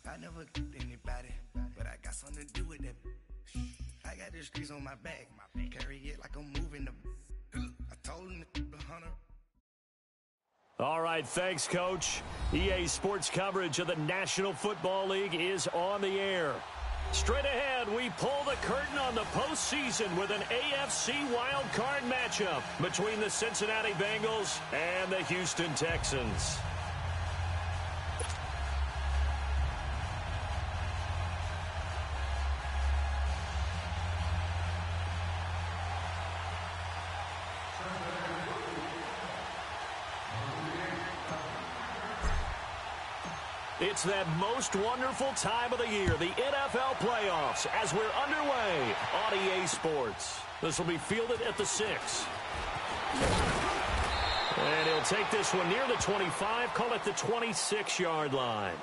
I never anybody, but I got something to do with that. I got the streets on my back, carry it like I'm moving the. I told him the hunter. All right, thanks, Coach. EA Sports coverage of the National Football League is on the air. Straight ahead, we pull the curtain on the postseason with an AFC wildcard matchup between the Cincinnati Bengals and the Houston Texans. It's that most wonderful time of the year, the NFL playoffs, as we're underway on EA Sports. This will be fielded at the 6. And he'll take this one near the 25, call it the 26-yard line.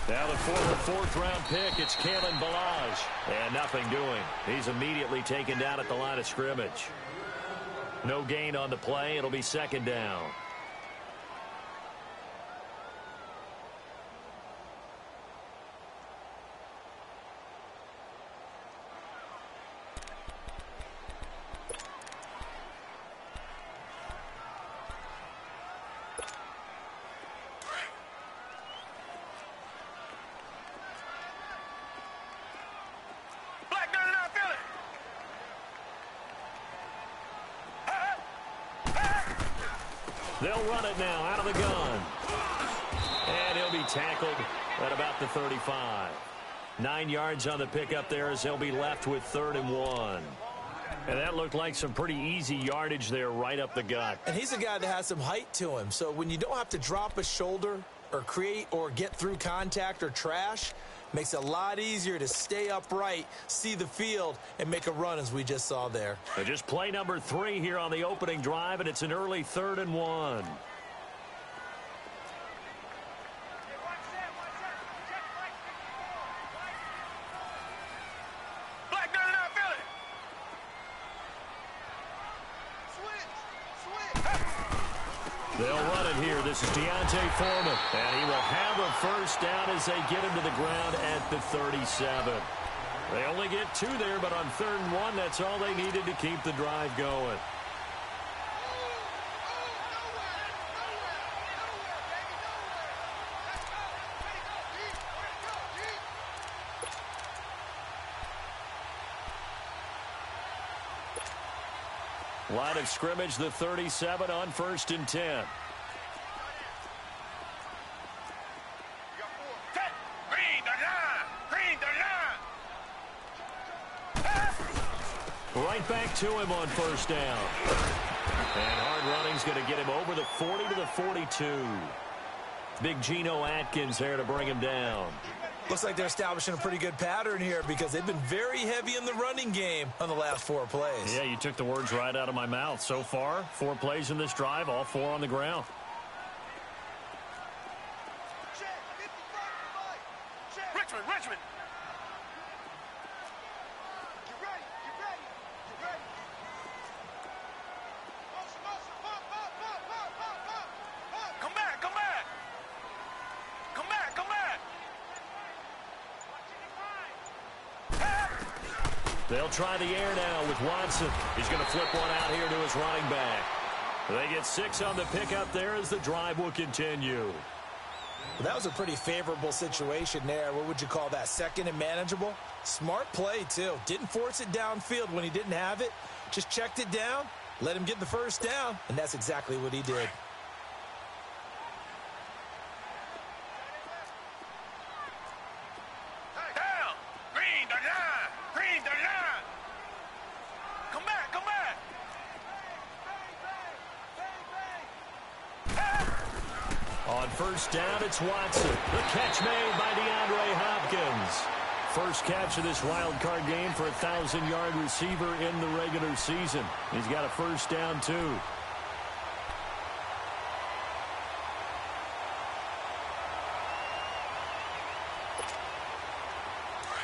Now the fourth-round pick, it's Kalen Ballage. And nothing doing. He's immediately taken down at the line of scrimmage. No gain on the play. It'll be second down. They'll run it now out of the gun. And he'll be tackled at about the 35. 9 yards on the pickup there as they'll be left with 3rd and 1. And that looked like some pretty easy yardage there right up the gut. And he's a guy that has some height to him. So when you don't have to drop a shoulder or create or get through contact or trash, makes it a lot easier to stay upright, see the field, and make a run as we just saw there. So just play number 3 here on the opening drive, and it's an early 3rd and 1. They'll run it here. This is Deontay Foreman. And he will have a first down as they get him to the ground at the 37. They only get 2 there, but on 3rd and 1, that's all they needed to keep the drive going. Line of scrimmage, the 37 on 1st and 10. Right back to him on 1st down. And hard running's going to get him over the 40 to the 42. Big Geno Atkins there to bring him down. Looks like they're establishing a pretty good pattern here because they've been very heavy in the running game on the last 4 plays. Yeah, you took the words right out of my mouth. So far, 4 plays in this drive, all 4 on the ground. Richmond. They'll try the air now with Watson. He's going to flip one out here to his running back. They get 6 on the pickup there as the drive will continue. Well, that was a pretty favorable situation there. What would you call that? Second and manageable? Smart play, too. Didn't force it downfield when he didn't have it. Just checked it down, let him get the first down, and that's exactly what he did. On first down, it's Watson. The catch made by DeAndre Hopkins. First catch of this wild card game for a 1,000-yard receiver in the regular season. He's got a first down, too.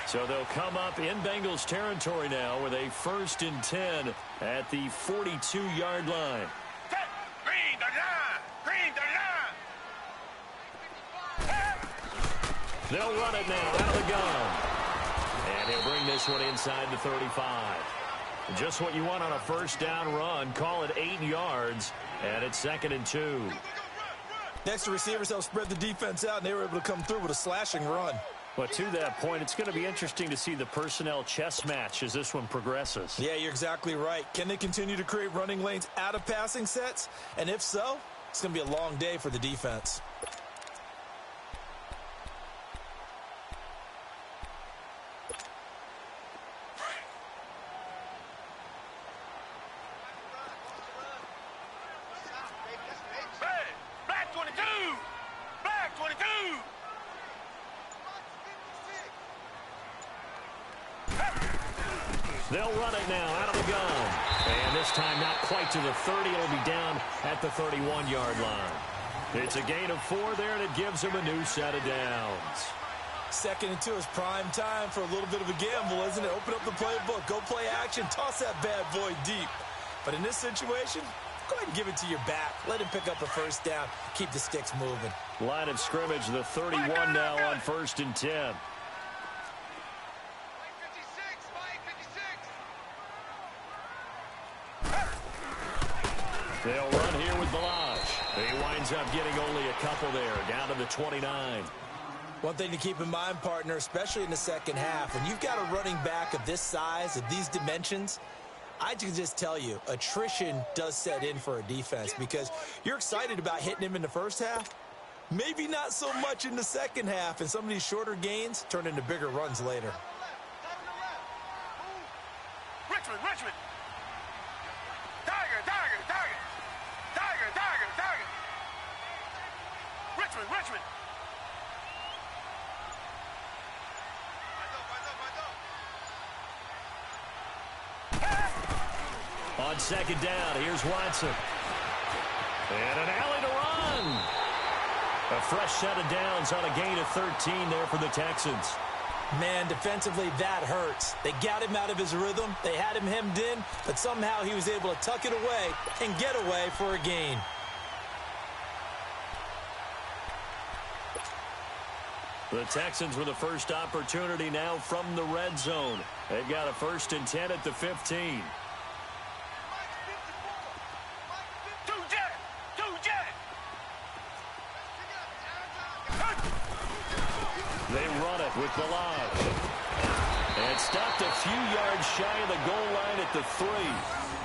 So they'll come up in Bengals territory now with a 1st and 10 at the 42-yard line. Green the line! Green the line! They'll run it now out of the gun. And he'll bring this one inside the 35. Just what you want on a first down run. Call it 8 yards, and it's 2nd and 2. Next, the receivers help spread the defense out, and they were able to come through with a slashing run. But to that point, it's going to be interesting to see the personnel chess match as this one progresses. Yeah, you're exactly right. Can they continue to create running lanes out of passing sets? And if so, it's going to be a long day for the defense. Black 22! Black 22! They'll run it now out of the gun. And this time not quite to the 30. It'll be down at the 31-yard line. It's a gain of 4 there, and it gives them a new set of downs. 2nd and 2 is prime time for a little bit of a gamble, isn't it? Open up the playbook, go play action, toss that bad boy deep. But in this situation, go ahead and give it to your back. Let him pick up a first down. Keep the sticks moving. Line of scrimmage, the 31 now on 1st and 10. They'll run here with Balaj. He winds up getting only a couple there, down to the 29. One thing to keep in mind, partner, especially in the second half, when you've got a running back of this size, of these dimensions, I can just tell you, attrition does set in for a defense because you're excited about hitting him in the first half. Maybe not so much in the second half, and some of these shorter gains turn into bigger runs later. Richmond! Tiger! Richmond! On 2nd down, here's Watson. And an alley to run. A fresh set of downs on a gain of 13 there for the Texans. Man, defensively, that hurts. They got him out of his rhythm. They had him hemmed in, but somehow he was able to tuck it away and get away for a gain. The Texans with the first opportunity now from the red zone. They've got a 1st and 10 at the 15. They run it with Balaj. And stopped a few yards shy of the goal line at the 3.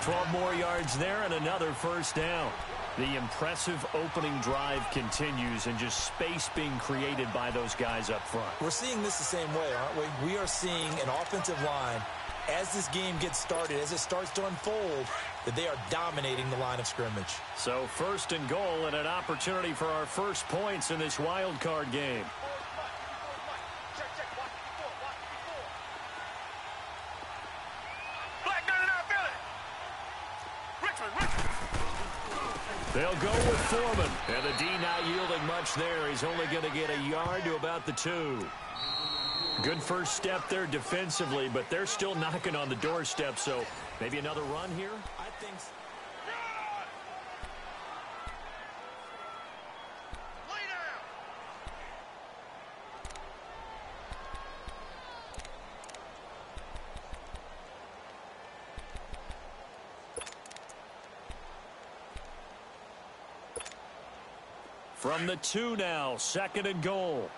12 more yards there and another first down. The impressive opening drive continues and just space being created by those guys up front. We're seeing this the same way, aren't we? We are seeing an offensive line, as this game gets started, as it starts to unfold, that they are dominating the line of scrimmage. So 1st and goal and an opportunity for our first points in this wild card game. They'll go with Foreman. And the D not yielding much there. He's only going to get a yard to about the 2. Good first step there defensively, but they're still knocking on the doorstep, so maybe another run here? I think so. From the 2 now, 2nd and goal.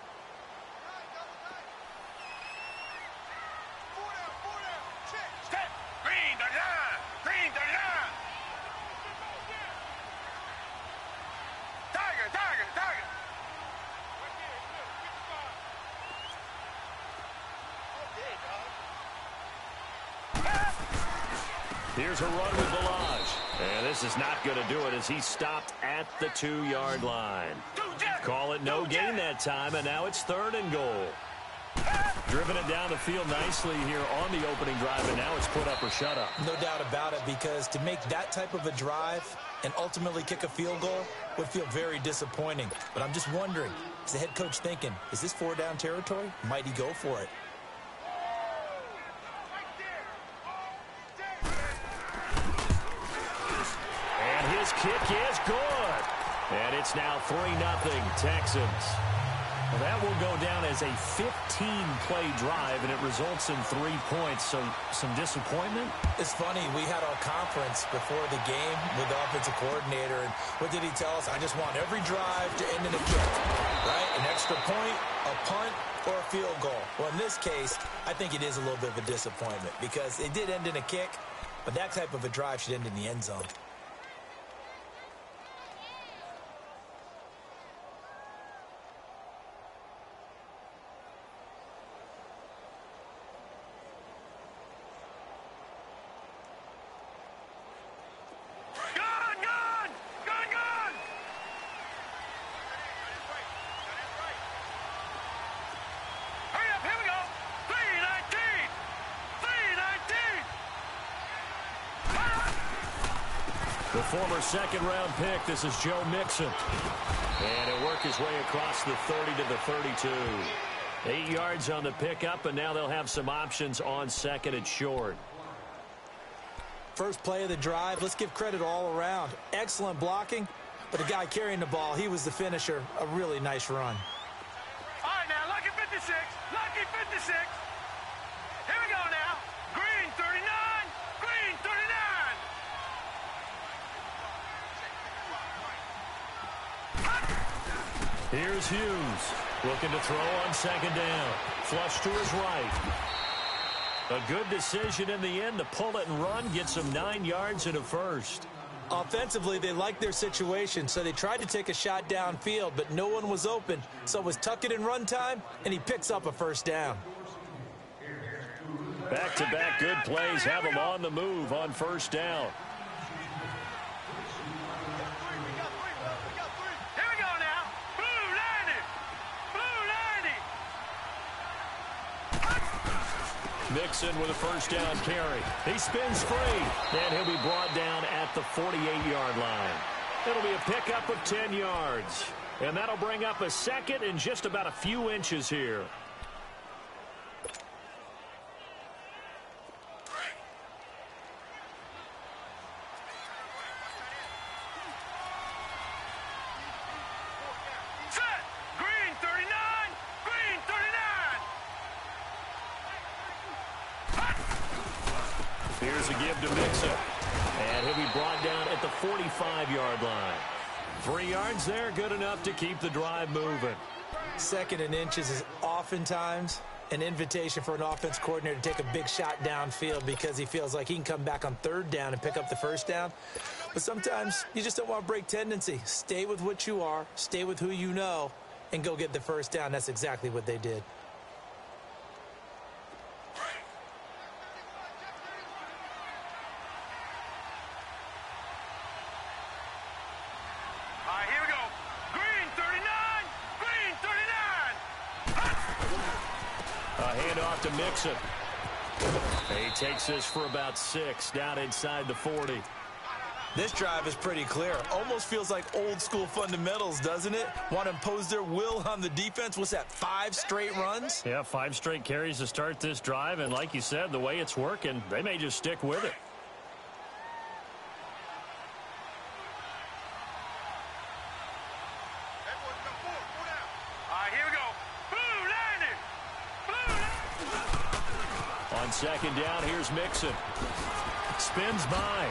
Here's a run with Balaj. And this is not going to do it as he stopped at the 2-yard line. Call it no gain that time, and now it's 3rd and goal. Driven it down the field nicely here on the opening drive, and now it's put up or shut up. No doubt about it, because to make that type of a drive and ultimately kick a field goal would feel very disappointing. But I'm just wondering, is the head coach thinking, is this 4-down territory? Might he go for it? And his kick is good. And it's now 3-0 Texans. Well, that will go down as a 15-play drive, and it results in 3 points. So some disappointment? It's funny. We had our conference before the game with the offensive coordinator, and what did he tell us? I just want every drive to end in a kick, right? An extra point, a punt, or a field goal. Well, in this case, I think it is a little bit of a disappointment because it did end in a kick, but that type of a drive should end in the end zone. The former second-round pick, this is Joe Mixon. And he'll work his way across the 30 to the 32. 8 yards on the pickup, and now they'll have some options on 2nd and short. First play of the drive, let's give credit all around. Excellent blocking, but the guy carrying the ball, he was the finisher. A really nice run. All right, now, lucky 56. Lucky 56. Here we go now. Green 39. Green 39. Here's Hughes, looking to throw on 2nd down. Flush to his right. A good decision in the end to pull it and run, get some 9 yards and a first. Offensively, they liked their situation, so they tried to take a shot downfield, but no one was open. So it was tuck it and run time, and he picks up a first down. Back-to-back good plays have him on the move on 1st down. Mixon with a 1st down carry. He spins free, and he'll be brought down at the 48-yard line. It'll be a pickup of 10 yards, and that'll bring up a 2nd and just about a few inches here. Here's a give to Mixon. And he'll be brought down at the 45-yard line. 3 yards there, good enough to keep the drive moving. 2nd and inches is oftentimes an invitation for an offense coordinator to take a big shot downfield because he feels like he can come back on 3rd down and pick up the 1st down. But sometimes you just don't want to break tendency. Stay with what you are, stay with who you know, and go get the 1st down. That's exactly what they did. Handoff to Mixon. He takes this for about 6 down inside the 40. This drive is pretty clear. Almost feels like old school fundamentals, doesn't it? Want to impose their will on the defense. What's that, 5 straight runs? Yeah, 5 straight carries to start this drive. And like you said, the way it's working, they may just stick with it. On 2nd down, here's Mixon. Spins by.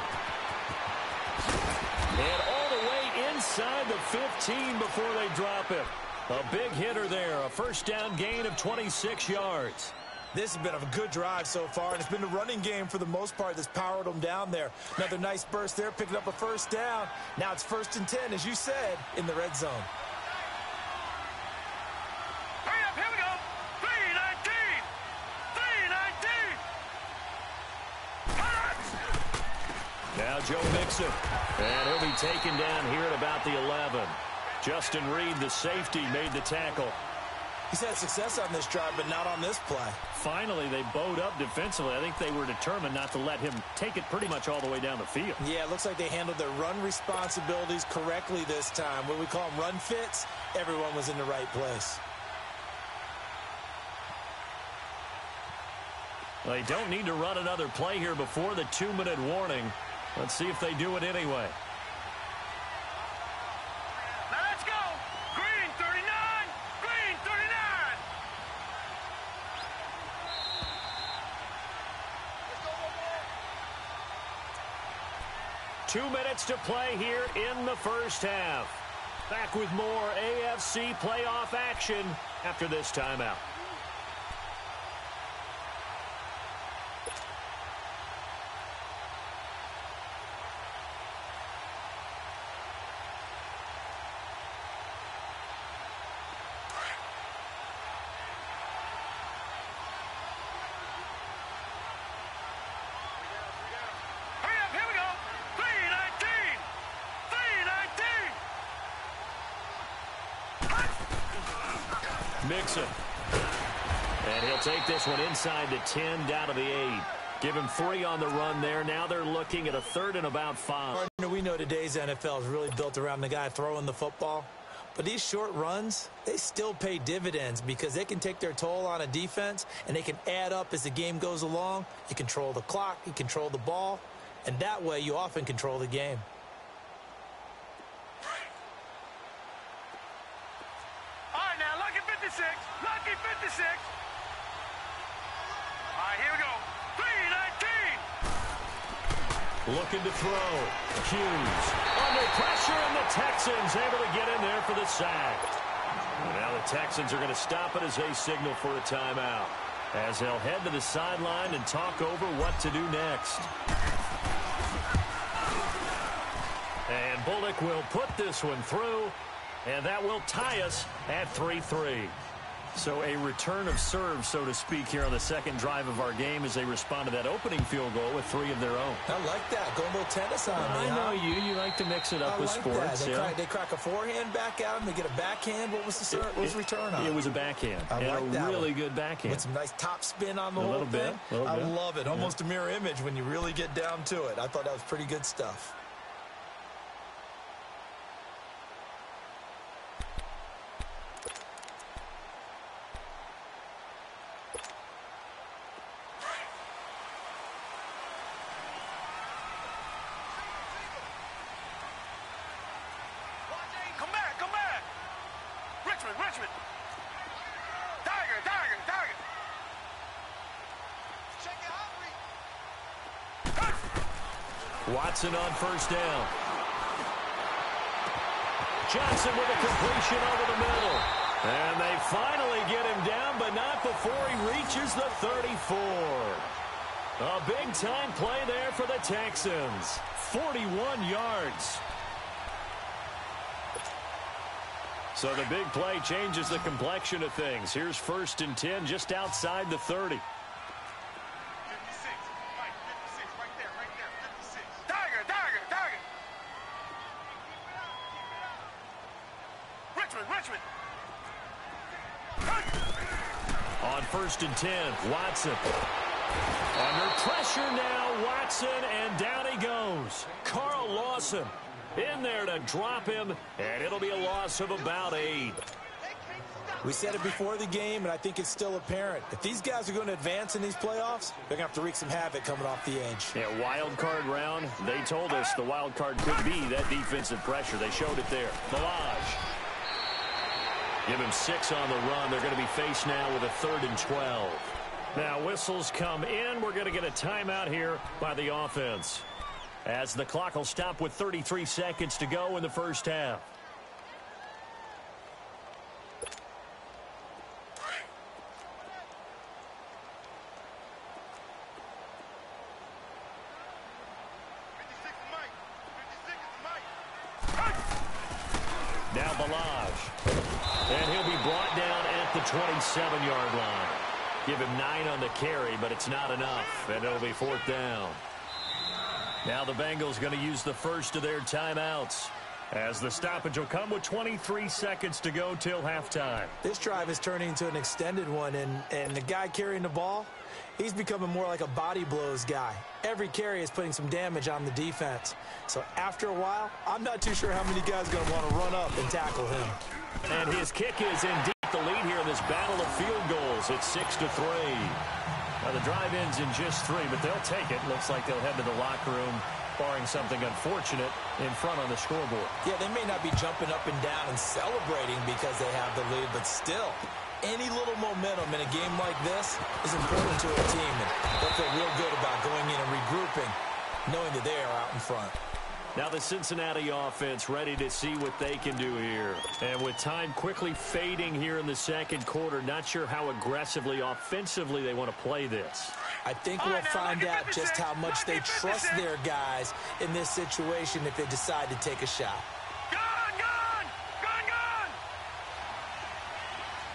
And all the way inside the 15 before they drop him. A big hitter there. A 1st down gain of 26 yards. This has been a good drive so far, and it's been the running game for the most part that's powered them down there. Another nice burst there, picking up a 1st down. Now it's 1st and 10, as you said, in the red zone. Now Joe Mixon. And he'll be taken down here at about the 11. Justin Reed, the safety, made the tackle. He's had success on this drive, but not on this play. Finally, they bowed up defensively. I think they were determined not to let him take it pretty much all the way down the field. Yeah, it looks like they handled their run responsibilities correctly this time. What we call them run fits, everyone was in the right place. They don't need to run another play here before the 2-minute warning. Let's see if they do it anyway. Now let's go. Green 39. Green 39. Let's go one more. 2 minutes to play here in the first half. Back with more AFC playoff action after this timeout. Mixon. And he'll take this one inside the 10, down to the 8. Give him 3 on the run there. Now they're looking at a 3rd and about 5. We know today's NFL is really built around the guy throwing the football. But these short runs, they still pay dividends because they can take their toll on a defense, and they can add up as the game goes along. You control the clock, you control the ball, and that way you often control the game. Lucky 56. All right, here we go. 3-19. Looking to throw. Hughes under pressure, and the Texans able to get in there for the sack. And now the Texans are going to stop it as they signal for a timeout, as they'll head to the sideline and talk over what to do next. And Bullock will put this one through, and that will tie us at 3-3. So a return of serve, so to speak, here on the second drive of our game as they respond to that opening field goal with 3 of their own. I like that. Go a little tennis on me. I know you. You like to mix it up with sports. They crack a forehand back at him. They get a backhand. What was the return on? It was a backhand. I like that really one. Good backhand. With some nice top spin on the whole thing. I love it. Almost a mirror image when you really get down to it. I thought that was pretty good stuff. Richmond. Tiger. Check it out. Watson on first down. Johnson with a completion over the middle. And they finally get him down, but not before he reaches the 34. A big-time play there for the Texans. 41 yards. So the big play changes the complexion of things. Here's 1st and 10 just outside the 30. 56. Right there. 56. Tiger. Richmond. On 1st and 10, Watson. Under pressure now, Watson, and down he goes. Carl Lawson in there to drop him, and it'll be a loss of about 8. We said it before the game, and I think it's still apparent. If these guys are going to advance in these playoffs, they're going to have to wreak some havoc coming off the edge. Yeah, wild card round. They told us the wild card could be that defensive pressure. They showed it there. Milage. Give him 6 on the run. They're going to be faced now with a 3rd and 12. Now whistles come in. We're going to get a timeout here by the offense, as the clock will stop with 33 seconds to go in the first half. Now Balaj. And he'll be brought down at the 27-yard line. Give him 9 on the carry, but it's not enough, and it'll be 4th down. Now the Bengals going to use the first of their timeouts, as the stoppage will come with 23 seconds to go till halftime. This drive is turning into an extended one, and the guy carrying the ball, he's becoming more like a body blows guy. Every carry is putting some damage on the defense. So after a while, I'm not too sure how many guys are going to want to run up and tackle him. And his kick is indeed the lead here in this battle of field goals. It's 6-3. Now the drive ends in just 3, but they'll take it. Looks like they'll head to the locker room, barring something unfortunate in front on the scoreboard. Yeah, they may not be jumping up and down and celebrating because they have the lead, but still, any little momentum in a game like this is important to a team, and they'll feel real good about going in and regrouping, knowing that they are out in front. Now the Cincinnati offense ready to see what they can do here. And with time quickly fading here in the second quarter, not sure how aggressively, offensively they want to play this. I think we'll find out just how much they trust their guys in this situation if they decide to take a shot. Gone, gone! Gone, gone!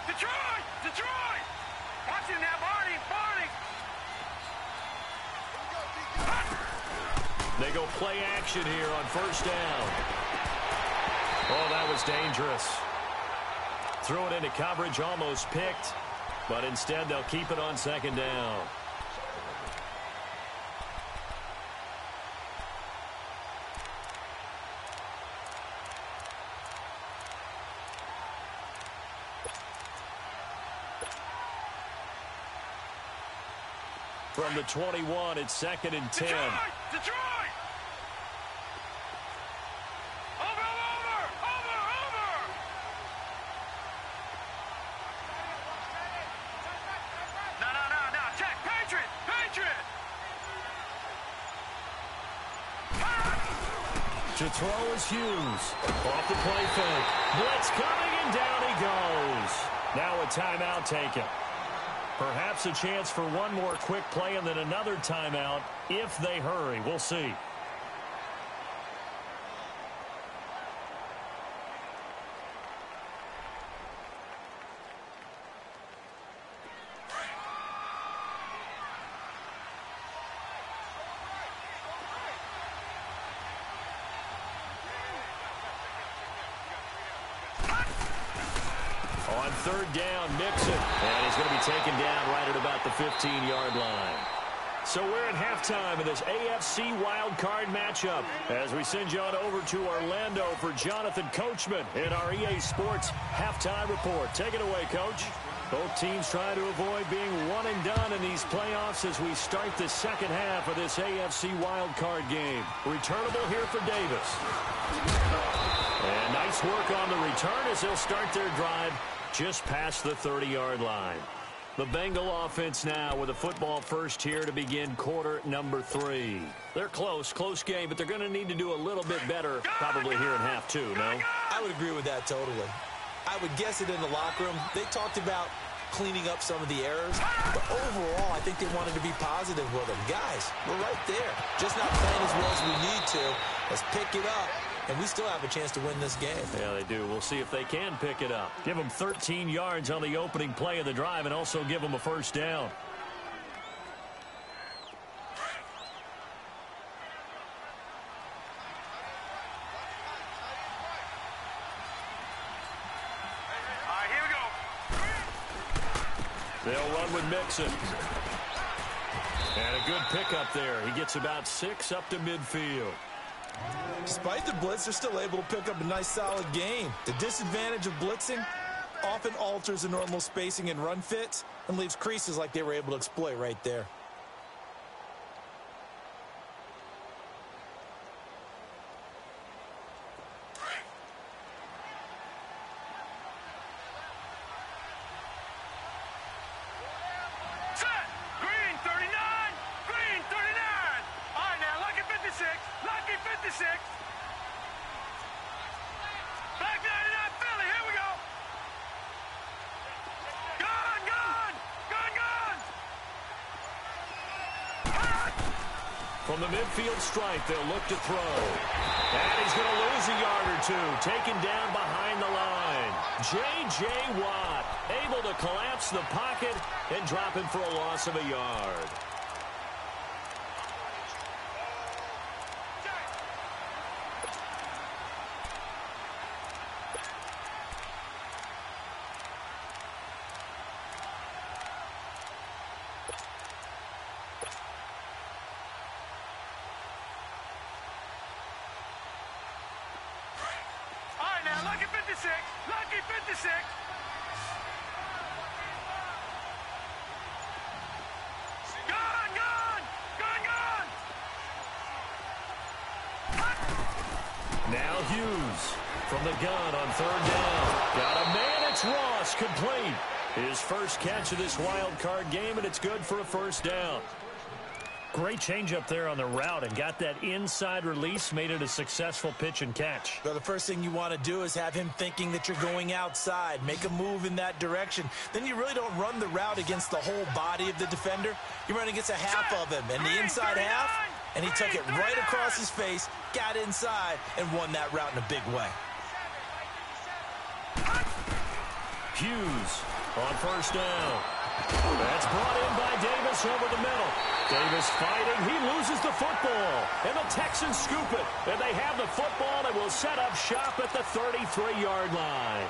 Detroit! Detroit! Watch him now, Barney! Barney! They go play action here on first down. Oh, that was dangerous. Threw it into coverage, almost picked, but instead they'll keep it on second down. From the 21, it's 2nd and 10. Detroit! Detroit! Over, over! Over, over! No, no, no, no. Check. Patriot! Patriot! To throw is Hughes. Off the play fake. Blitz coming, and down he goes. Now a timeout taken. Perhaps a chance for one more quick play and then another timeout if they hurry. We'll see. On third down, Mixon. And he's going to be taken down right at about the 15-yard line. So we're at halftime of this AFC wildcard matchup as we send you on over to Orlando for Jonathan Coachman in our EA Sports halftime report. Take it away, Coach. Both teams trying to avoid being one and done in these playoffs as we start the second half of this AFC wildcard game. Returnable here for Davis. And nice work on the return as they'll start their drive just past the 30-yard line. The Bengal offense now with a football first here to begin quarter number 3. They're close game, but they're going to need to do a little bit better probably here in half 2, no? I would agree with that totally. I would guess it in the locker room. They talked about cleaning up some of the errors, but overall, I think they wanted to be positive with them. Guys, we're right there. Just not playing as well as we need to. Let's pick it up. And we still have a chance to win this game. Yeah, they do. We'll see if they can pick it up. Give them 13 yards on the opening play of the drive and also give them a first down. All right, here we go. They'll run with Mixon. And a good pickup there. He gets about 6 up to midfield. Despite the blitz, they're still able to pick up a nice, solid gain. The disadvantage of blitzing often alters the normal spacing and run fits and leaves creases like they were able to exploit right there. Set! Green 39! Green 39! All right, now, lucky 56! Lucky 56! Black 99 Philly, here we go! Gone, gone! Gone, gone! From the midfield stripe, they'll look to throw. And he's going to lose a yard or two. Taken down behind the line. J.J. Watt able to collapse the pocket and drop him for a loss of a yard. 56. Now Hughes from the gun on third down. Got a man, it's Ross, complete. His first catch of this wild card game, and it's good for a first down. Great change up there on the route and got that inside release, made it a successful pitch and catch. Well, the first thing you want to do is have him thinking that you're going outside, make a move in that direction. Then you really don't run the route against the whole body of the defender. You run against a half of him, and the inside half, and he took it right across his face, got inside, and won that route in a big way. Hughes on first down. That's brought in by Davis over the middle. Davis fighting. He loses the football. And the Texans scoop it. And they have the football and will set up shop at the 33-yard line.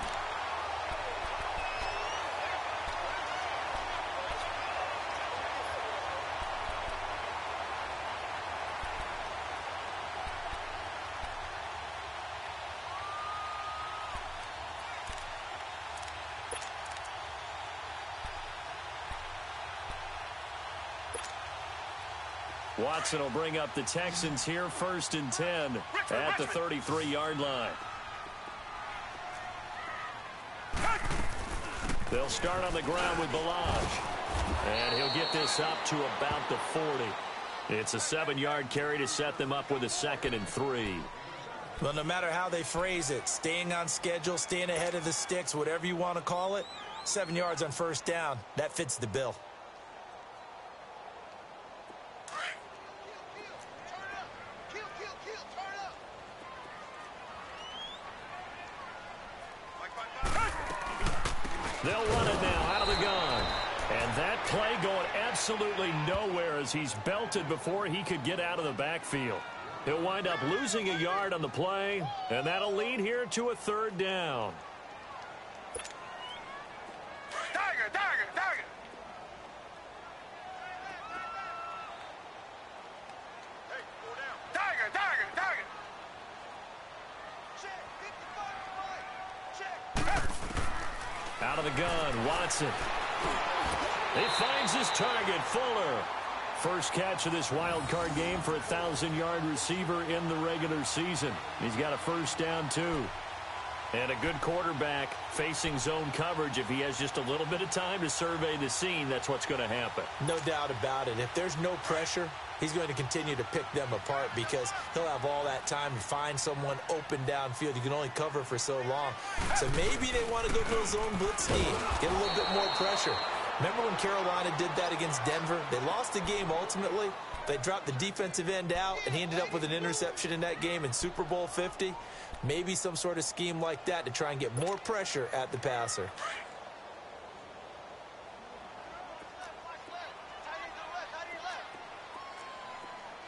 Watson will bring up the Texans here, 1st and 10 at the 33-yard line. They'll start on the ground with Balaj. And he'll get this up to about the 40. It's a 7-yard carry to set them up with a 2nd and 3. Well, no matter how they phrase it, staying on schedule, staying ahead of the sticks, whatever you want to call it, 7 yards on first down, that fits the bill. They'll run it now out of the gun. And that play going absolutely nowhere as he's belted before he could get out of the backfield. He'll wind up losing a yard on the play, and that'll lead here to a 3rd down. Tiger, Tiger, Tiger. Hey, go down. Tiger, Tiger, Tiger. Check, 55 right. Check. Out of the gun, Watson. He finds his target, Fuller. First catch of this wild card game for a 1,000-yard receiver in the regular season. He's got a first down, too. And a good quarterback facing zone coverage. If he has just a little bit of time to survey the scene, that's what's going to happen. No doubt about it. If there's no pressure, he's going to continue to pick them apart because he'll have all that time to find someone open downfield. You can only cover for so long. So maybe they want to go to a zone blitz scheme, get a little bit more pressure. Remember when Carolina did that against Denver? They lost the game ultimately. They dropped the defensive end out, and he ended up with an interception in that game in Super Bowl 50. Maybe some sort of scheme like that to try and get more pressure at the passer.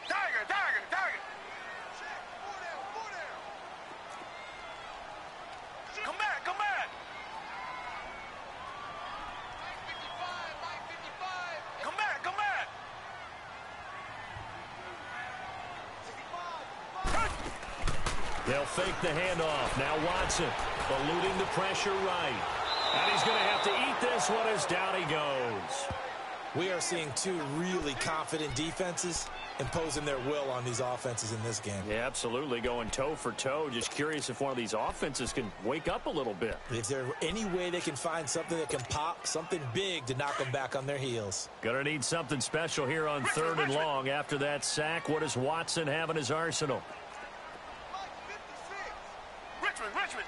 Tiger, Tiger, Tiger. Come back, come back. Come back, come back. They'll fake the handoff. Now Watson eluding the pressure right. And he's going to have to eat this one as down he goes. We are seeing two really confident defenses imposing their will on these offenses in this game. Yeah, absolutely, going toe for toe. Just curious if one of these offenses can wake up a little bit. If there's any way they can find something that can pop, something big to knock them back on their heels. Gonna need something special here on 3rd and long. After that sack, what does Watson have in his arsenal? Richmond, Richmond.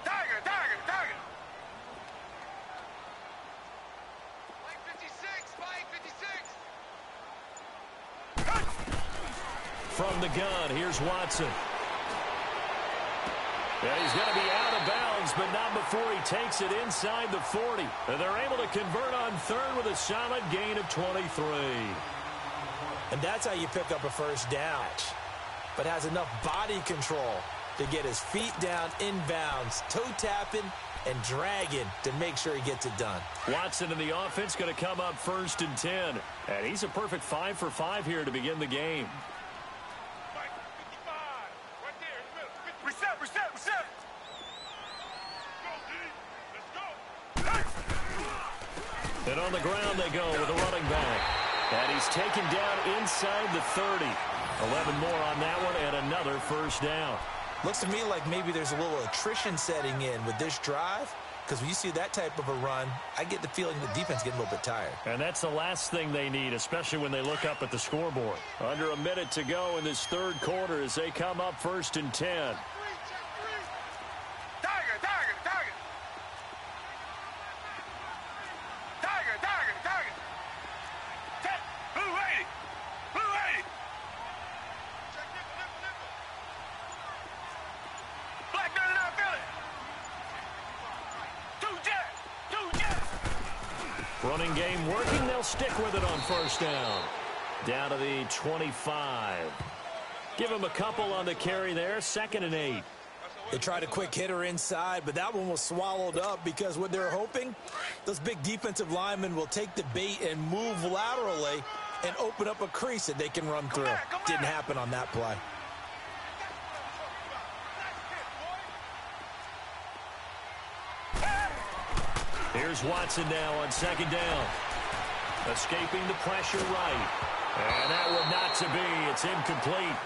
Tiger, Tiger, Tiger. 56. From the gun, here's Watson. And he's going to be out of bounds, but not before he takes it inside the 40. And they're able to convert on 3rd with a solid gain of 23. And that's how you pick up a first down. But has enough body control to get his feet down inbounds, toe tapping and dragging to make sure he gets it done. Watson in the offense going to come up 1st and 10. And he's a perfect 5 for 5 here to begin the game. Reset, reset, reset. And on the ground they go with a running back. And he's taken down inside the 30. 11 more on that one and another first down. Looks to me like maybe there's a little attrition setting in with this drive. Because when you see that type of a run, I get the feeling the defense getting a little bit tired. And that's the last thing they need, especially when they look up at the scoreboard. Under a minute to go in this third quarter as they come up 1st and 10. Tiger, tiger, tiger. Tiger, tiger, tiger. Blue 80. Blue 80. Black 99 Philly. Two jet. Running game working. They'll stick with it on first down. Down to the 25. Give him a couple on the carry there. 2nd and 8. They tried a quick hitter inside, but that one was swallowed up because what they're hoping, those big defensive linemen will take the bait and move laterally and open up a crease that they can run through. Didn't happen on that play. Here's Watson now on 2nd down. Escaping the pressure right. And that would not to be. It's incomplete.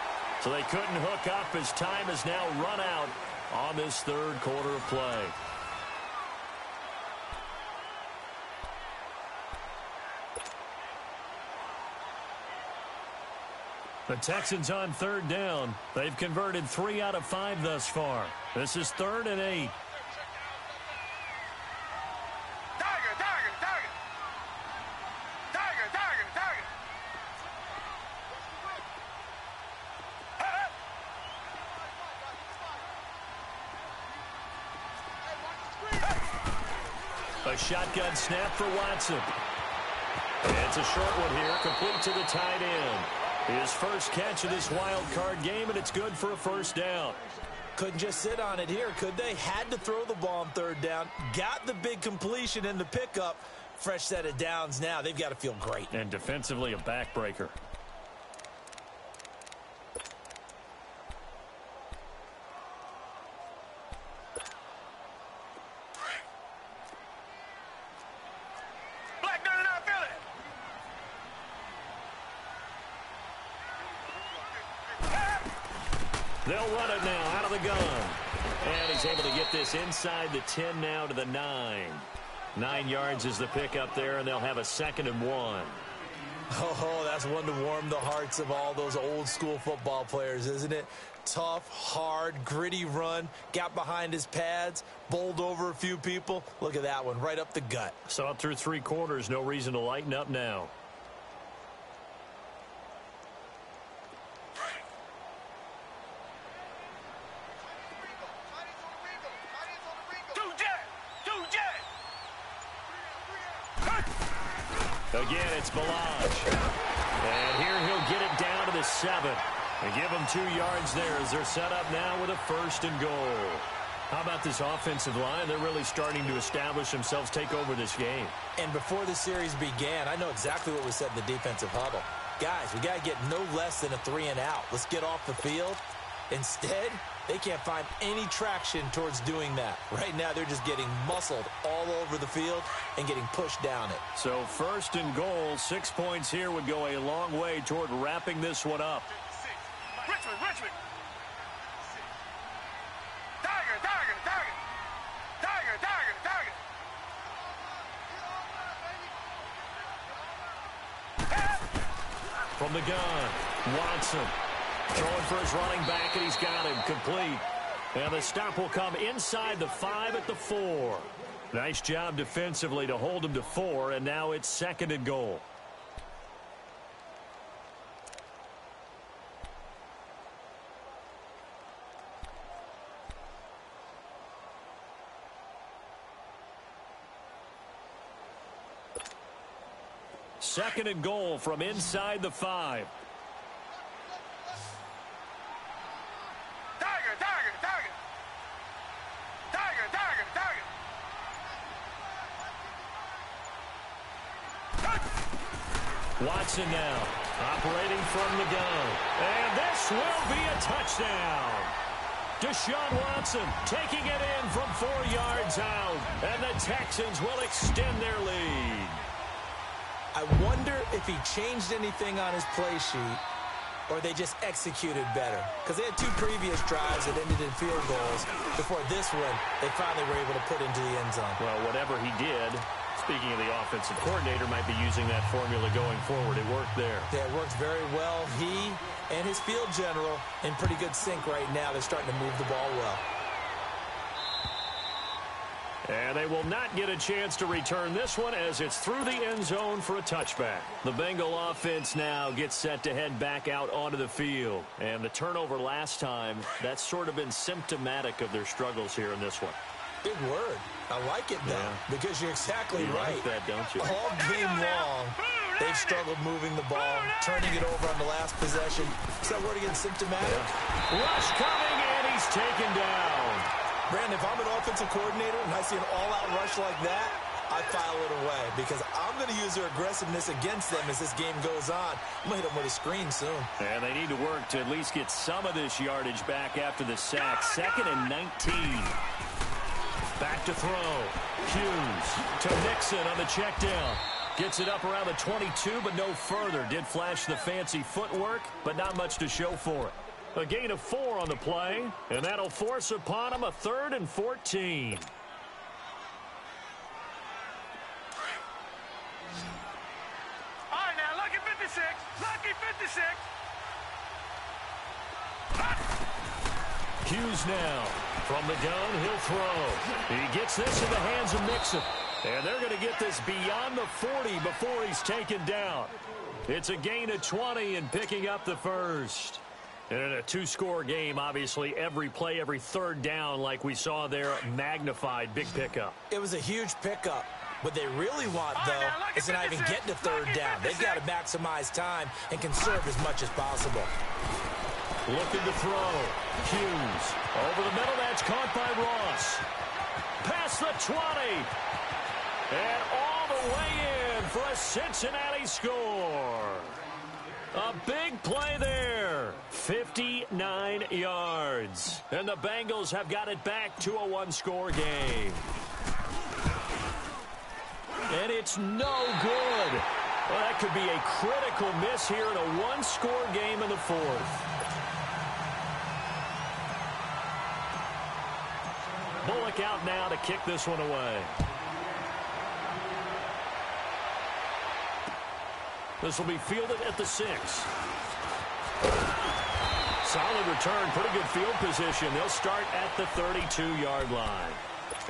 So they couldn't hook up as time has now run out on this third quarter of play. The Texans on 3rd down. They've converted 3 out of 5 thus far. This is 3rd and 8. A shotgun snap for Watson. It's a short one here, complete to the tight end. His first catch of this wild card game, and it's good for a first down. Couldn't just sit on it here, could they? Had to throw the ball on 3rd down. Got the big completion in the pickup. Fresh set of downs now. They've got to feel great. And defensively, a backbreaker. They'll run it now out of the gun. And he's able to get this inside the 10 now to the 9. 9 yards is the pickup there, and they'll have a 2nd and 1. Oh, that's one to warm the hearts of all those old school football players, isn't it? Tough, hard, gritty run. Got behind his pads, bowled over a few people. Look at that one, right up the gut. Saw it through 3 quarters. No reason to lighten up now. Again, it's Balaj. And here he'll get it down to the 7. And give them 2 yards there as they're set up now with a 1st and goal. How about this offensive line? They're really starting to establish themselves, take over this game. And before the series began, I know exactly what was said in the defensive huddle. Guys, we got to get no less than a 3 and out. Let's get off the field. Instead, they can't find any traction towards doing that. Right now, they're just getting muscled all over the field and getting pushed down it. So 1st and goal, 6 points here would go a long way toward wrapping this one up. Richmond. Tiger. From the gun, Watson. Throwing for his running back, and he's got him complete. And the stop will come inside the 5 at the 4. Nice job defensively to hold him to 4, and now it's 2nd and goal. Second and goal from inside the 5. Watson now, operating from the gun. And this will be a touchdown. Deshaun Watson taking it in from 4 yards out. And the Texans will extend their lead. I wonder if he changed anything on his play sheet or they just executed better. Because they had 2 previous drives that ended in field goals. Before this one, they finally were able to put into the end zone. Well, whatever he did, speaking of the offensive coordinator, might be using that formula going forward. It worked there. Yeah, it works very well. He and his field general in pretty good sync right now. They're starting to move the ball well. And they will not get a chance to return this one as it's through the end zone for a touchback. The Bengal offense now gets set to head back out onto the field. And the turnover last time, that's sort of been symptomatic of their struggles here in this one. Big word. I like it, though, because you're exactly right. Like that, don't you? All game long, they've struggled moving the ball, turning it over on the last possession. Is that word again, symptomatic? Yeah. Rush coming, and he's taken down. Brandon, if I'm an offensive coordinator and I see an all-out rush like that, I file it away because I'm going to use their aggressiveness against them as this game goes on. I'm going to hit them with a screen soon. And they need to work to at least get some of this yardage back after the sack. 2nd and 19. Back to throw. Hughes to Nixon on the check down. Gets it up around the 22, but no further. Did flash the fancy footwork, but not much to show for it. A gain of 4 on the play, and that'll force upon him a 3rd and 14. All right, now, lucky 56. Lucky 56. Hughes now. From the gun, he'll throw. He gets this in the hands of Nixon. And they're going to get this beyond the 40 before he's taken down. It's a gain of 20 and picking up the first. And in a 2-score game, obviously, every play, every 3rd down, like we saw there, magnified big pickup. It was a huge pickup. What they really want, though, is to not even get to 3rd down. They've got to maximize time and conserve as much as possible. Looking to throw. Hughes. Over the middle, that's caught by Ross. Past the 20. And all the way in for a Cincinnati score. A big play there. 59 yards. And the Bengals have got it back to a 1-score game. And it's no good. Well, that could be a critical miss here in a 1-score game in the 4th. Bullock out now to kick this one away. This will be fielded at the 6. Solid return, pretty good field position. They'll start at the 32-yard line.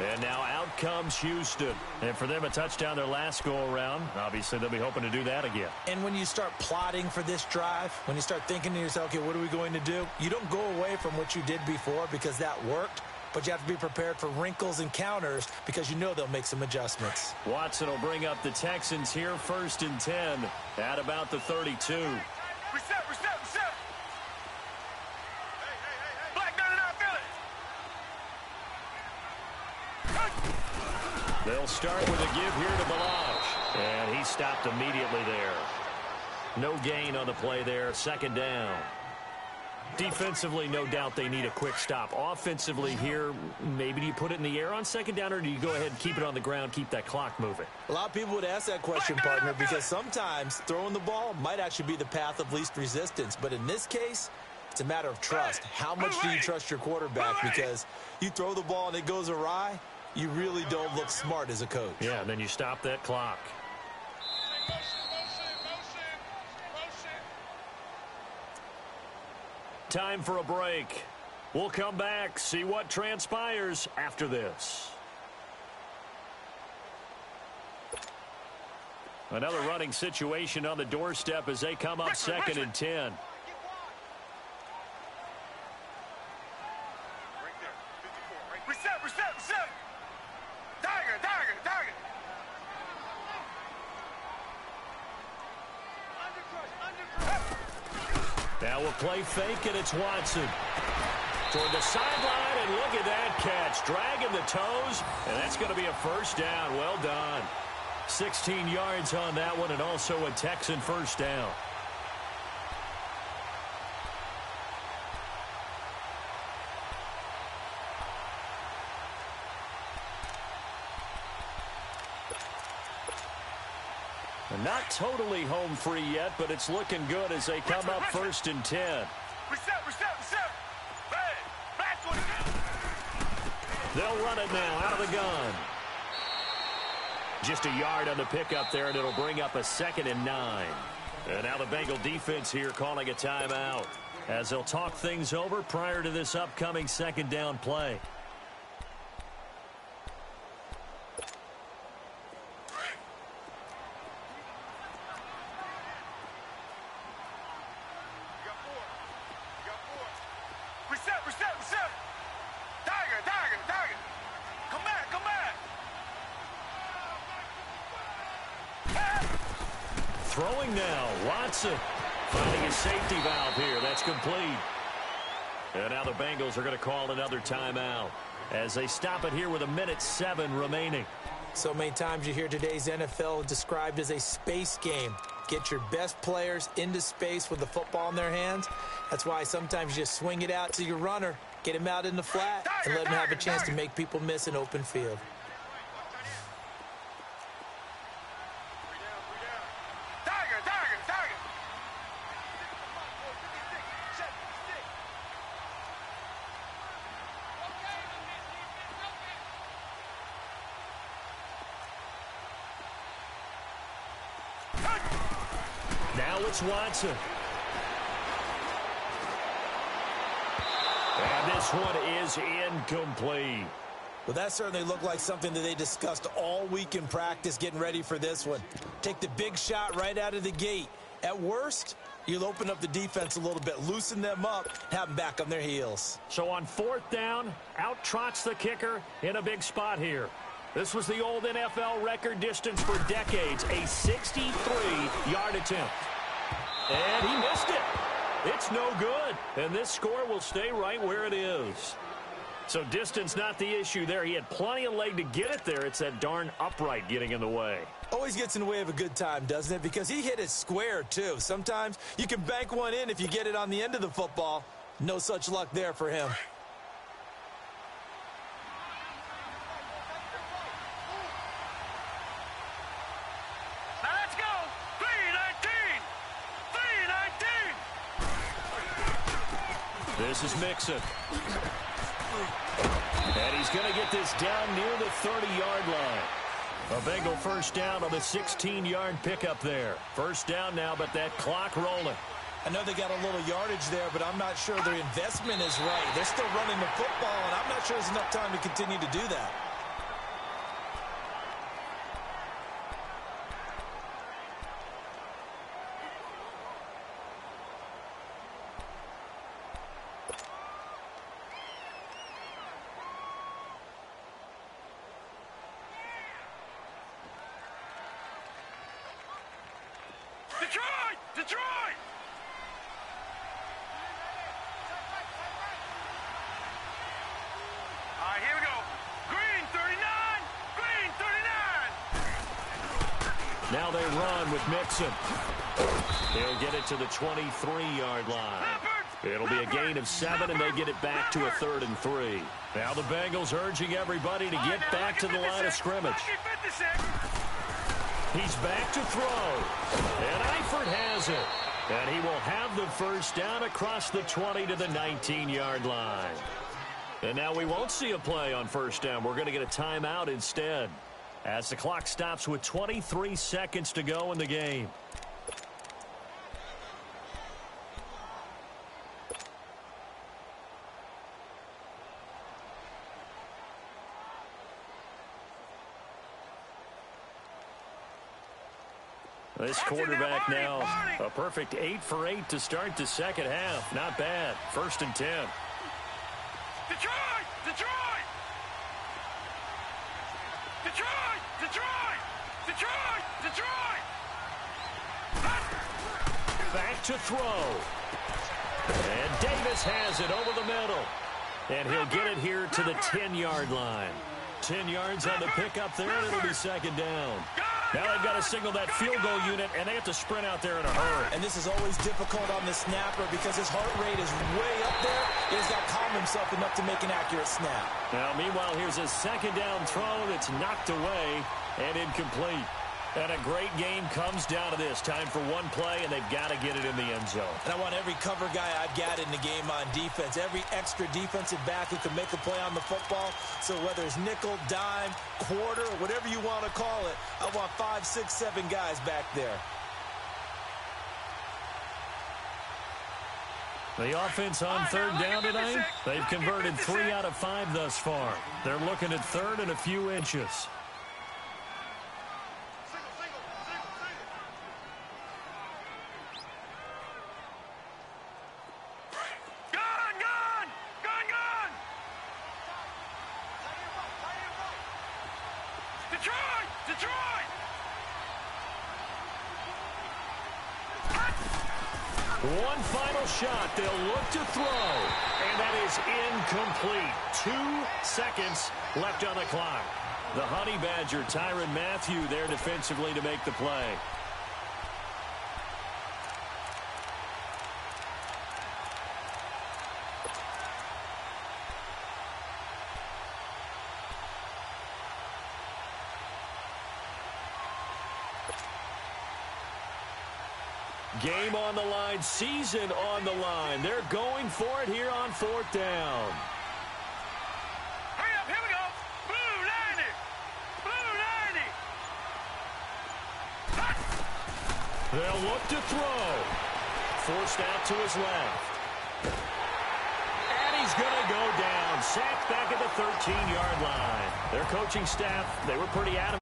And now out comes Houston. And for them, a touchdown their last go-around. Obviously, they'll be hoping to do that again. And when you start plotting for this drive, when you start thinking to yourself, okay, what are we going to do? You don't go away from what you did before because that worked. But you have to be prepared for wrinkles and counters because you know they'll make some adjustments. Watson will bring up the Texans here, 1st and 10 at about the 32. Reset. Black 99, feel it. They'll start with a give here to Balaj. And he stopped immediately there. No gain on the play there, 2nd down. Defensively, no doubt they need a quick stop. Offensively here, maybe do you put it in the air on 2nd down, or do you go ahead and keep it on the ground, keep that clock moving? A lot of people would ask that question, partner, because sometimes throwing the ball might actually be the path of least resistance. But in this case, it's a matter of trust. How much do you trust your quarterback? Because you throw the ball and it goes awry, you really don't look smart as a coach. Yeah, and then you stop that clock. Time for a break. We'll come back, see what transpires after this. Another running situation on the doorstep as they come up 2nd and 10. Reset. Target. Now we'll play fake, and it's Watson. Toward the sideline, and look at that catch. Dragging the toes, and that's going to be a 1st down. Well done. 16 yards on that one, and also a Texan 1st down. Not totally home free yet, but it's looking good as they come up 1st and 10. Reset. Hey, back to it. They'll run it now out of the gun. Just a yard on the pickup there, and it'll bring up a 2nd and 9. And now the Bengal defense here calling a timeout as they'll talk things over prior to this upcoming 2nd down play. Reset. Tiger. Come back. Throwing now, Watson finding a safety valve here. That's complete. And now the Bengals are going to call another timeout as they stop it here with 1:07 remaining. So many times you hear today's NFL described as a space game. Get your best players into space with the football in their hands. That's why sometimes you just swing it out to your runner, get him out in the flat, and let him have a chance to make people miss an open field. Now it's Watson. And this one is incomplete. Well, that certainly looked like something that they discussed all week in practice getting ready for this one. Take the big shot right out of the gate. At worst, you'll open up the defense a little bit, loosen them up, have them back on their heels. So on 4th down, out trots the kicker in a big spot here. This was the old NFL record distance for decades, a 63-yard attempt. And he missed it. It's no good. And this score will stay right where it is. So distance not the issue there. He had plenty of leg to get it there. It's that darn upright getting in the way. Always gets in the way of a good time, doesn't it? Because he hit it square, too. Sometimes you can bank one in if you get it on the end of the football. No such luck there for him. This is Mixon. And he's going to get this down near the 30-yard line. A Bengal first down on the 16-yard pickup there. First down now, but that clock rolling. I know they got a little yardage there, but I'm not sure their investment is right. They're still running the football, and I'm not sure there's enough time to continue to do that. Detroit! All right, here we go. Green 39! Green 39! Now they run with Mixon. He'll get it to the 23-yard line. It'll be a gain of 7, and they get it back to a 3rd and 3. Now the Bengals urging everybody to get back to the line of scrimmage. He's back to throw. And Eifert has it. And he will have the first down across the 20 to the 19-yard line. And now we won't see a play on first down. We're going to get a timeout instead as the clock stops with 23 seconds to go in the game. This quarterback now, a perfect 8 for 8 to start the second half. Not bad. 1st and 10. Detroit! Detroit! Detroit! Detroit! Detroit! Detroit! Back to throw. And Davis has it over the middle. And he'll get it here to the 10-yard line. 10 yards on the pickup there, and it'll be second down. Now they've got to signal that field goal unit, and they have to sprint out there in a hurry. And this is always difficult on the snapper because his heart rate is way up there. He's got to calm himself enough to make an accurate snap. Now, meanwhile, here's a second down throw that's knocked away and incomplete. And a great game comes down to this. Time for one play, and they've got to get it in the end zone. And I want every cover guy I've got in the game on defense, every extra defensive back who can make a play on the football. So whether it's nickel, dime, quarter, whatever you want to call it, I want 5, 6, 7 guys back there. The offense on third down tonight, they've converted 3 out of 5 thus far. They're looking at third and a few inches. One final shot. They'll look to throw. And that is incomplete. 2 seconds left on the clock. The Honey Badger, Tyrann Mathieu, there defensively to make the play. Game on the line, season on the line. They're going for it here on 4th down. Hurry up, here we go. Blue 90. Blue 90. They'll look to throw. Forced out to his left. And he's going to go down. Sacked back at the 13-yard line. Their coaching staff, they were pretty adamant